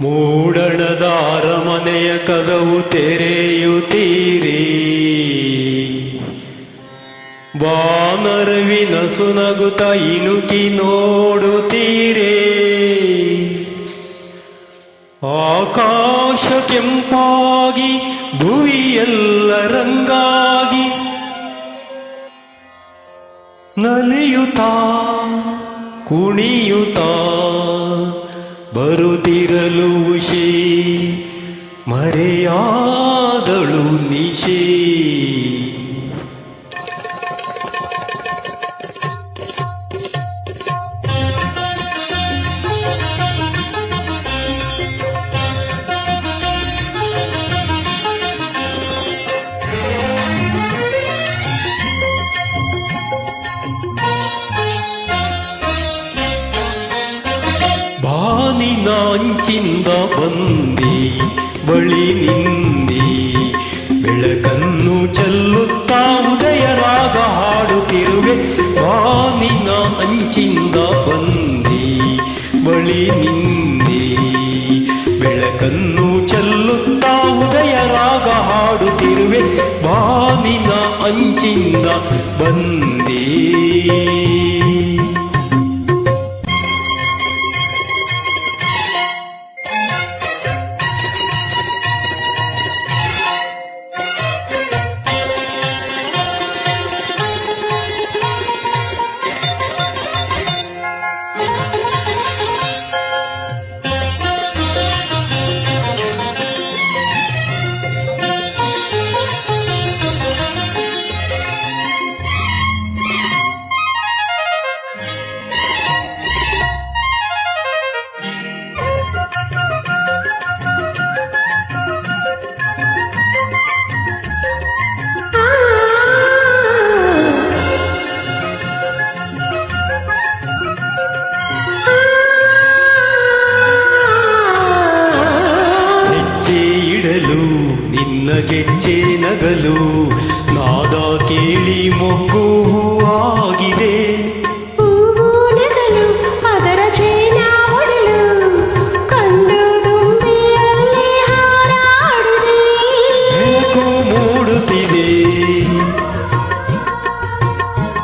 ಮೂಡಣದ ಅರಮನೆಯ ಕದವು ತೆರೆಯುತ್ತೀರಿ, ವಾನರವಿನ ಸುನಗುತ ಇಣುಕಿ ನೋಡುತ್ತೀರೇ. ಆಕಾಶ ಕೆಂಪಾಗಿ ಭುವಿಯೆಲ್ಲ ರಂಗಾಗಿ ನಲಿಯುತ್ತಾ ಕುಣಿಯುತ್ತಾ ಬರುತ್ತಿರಲು ಉಷೆ, ಮರೆಯಾದಳು ನಿಶೆ. ಬಾನಿನಾಂಚಿಂದ ಬಂದಿ ಬಳಿ ನಿಂದಿ, ಬೆಳಕನ್ನು ಚೆಲ್ಲುತ್ತಾ ಉದಯ ರಾಗ ಹಾಡುತ್ತಿರುವೆ. ಬಾನಿನ ಅಂಚಿಂದ ಬಂದಿ ಬಳಿ ನಿಂದಿ, ಬೆಳಕನ್ನು ಚೆಲ್ಲುತ್ತಾ ಉದಯ ರಾಗ ಹಾಡುತ್ತಿರುವೆ. ಬಾನಿನ ಅಂಚಿಂದ ಬಂದಿ. ನಿನ್ನ ಗೆಜ್ಜೆ ನಗಲು ನಾದ ಕೇಳಿ ಮೊಗ್ಗು ಹೂವಾಗಿದೆ. ಹೂವು ನಗಲು ಅದರ ಚೇನ ಹೊಡೆಲು ಕಂಡು ತುಂಬಿಯಲ್ಲಿ ಹಾರಾಡಿದೆ. ಬೆಳಕು ಮೂಡುತ್ತಿದೆ,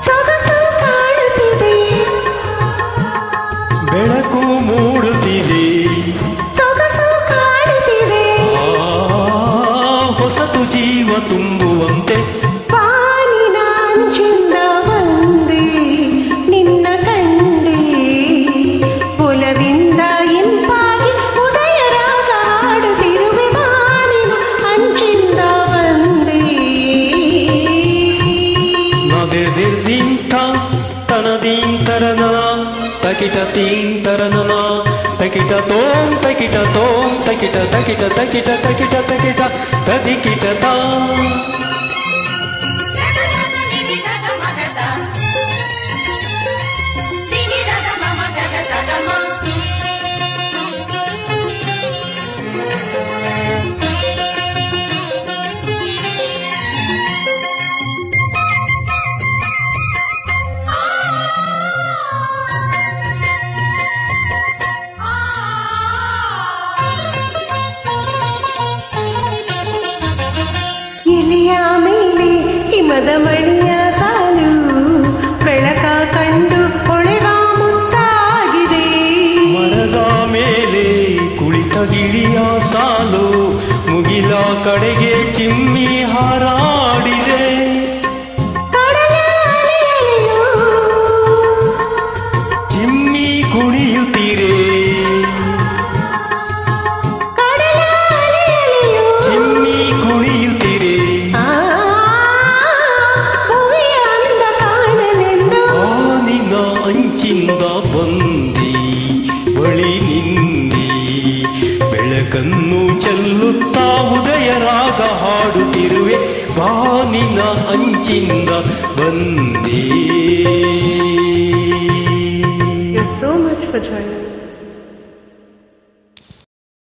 ಸೊಗಸು ಕಾಣುತ್ತಿದೆ. ಬೆಳಕು ಮೂಡುತ್ತಿದೆ, ಸೊಗಸು ಕಾಣುತ್ತಿದೆ. ಹೊಸತು ಜೀವ ತುಂಬುವಂತೆ ಬಾನಿನ ಅಂಚಿಂದ ಬಂದೆ ನಿನ್ನ ಕಂಡೆ, ಒಲವಿಂದ ಇಂಪಾಗಿ ಉದಯ ರಾಗ ಹಾಡುತ್ತಿರುವೆ. ಬಾನಿನ ಅಂಚಿಂದ ಬಂದೆ. ನದೆದಿರ್ದಿಂತ ತನದೀಂತರನ ತಕಿಟ ತೀಂತರನನ ತಕಿಟ ತೋಂ ತಕಿಟ ತೋಂ ತಕಿಟ ತಕಿಟ ತಕಿಟ ತಕಿಟ ತಕಿಟ ತದಿಕಿಟ ತಾ. ಎಲೆಯ ಮೇಲೆ ಹಿಮದ ಮಣಿಯ ಸಾಲು ಬೆಳಕ ಕಂಡು ಹೊಳೆವ ಮುತ್ತಾಗಿದೆ. ಮರದ ಮೇಲೆ ಕುಳಿತ ಗಿಳಿಯ ಸಾಲು ಮುಗಿಲ ಕಡೆಗೆ ಚಿಮ್ಮಿ ಹಾರಾಡಿದೆ. ಕಡಲ ಅಲೆಯಲೆಯೋ ಚಿಮ್ಮಿ ಕುಣಿಯುತ್ತೀರೆ, ಕಡಲ ಅಲೆಯಲೆಯೋ ಚಿಮ್ಮಿ ಕುಣಿಯುತ್ತೀರೆ. ಭುವಿಯ ಅಂದ ಕಾಣಲೆಂದು ಬಾನಿನ ಅಂಚಿಂದ ಬಂದಿ ಬಳಿ ನಿಂದಿ, ಬೆಳಕನ್ನು ಚೆಲ್ಲುತ್ತಾ ಉದಯ ರಾಗ ಹಾಡುತ್ತಿರುವೆ. ಬಾನಿನ ಅಂಚಿಂದ ಬಂದಿ.